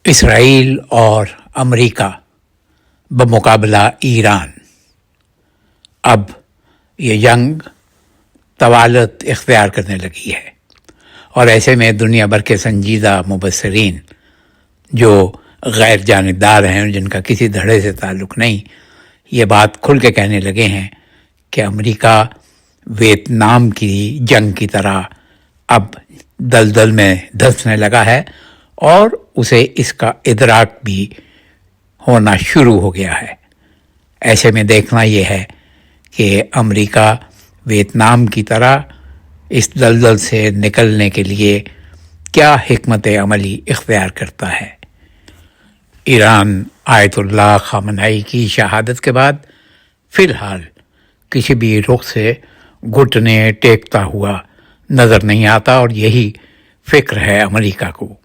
Israel और America बमुकाबला Iran. अब ये जंग तवालत इख्तियार करने लगी है और ऐसे में दुनिया भर के संजीदा मुबस्सिरीन जो गैर जानिबदार हैं, जिनका किसी धड़े से ताल्लुक़ नहीं, ये बात खुल के कहने लगे हैं कि अमेरिका वियतनाम की जंग की तरह अब दलदल में धंसने लगा है और उसे इसका इदराक भी होना शुरू हो गया है। ऐसे में देखना यह है कि अमेरिका वियतनाम की तरह इस दलदल से निकलने के लिए क्या हिकमत अमली इख्तियार करता है। ईरान आयतुल्लाह ख़ामेनी की शहादत के बाद फ़िलहाल किसी भी रुख से घुटने टेकता हुआ नज़र नहीं आता और यही फ़िक्र है अमेरिका को।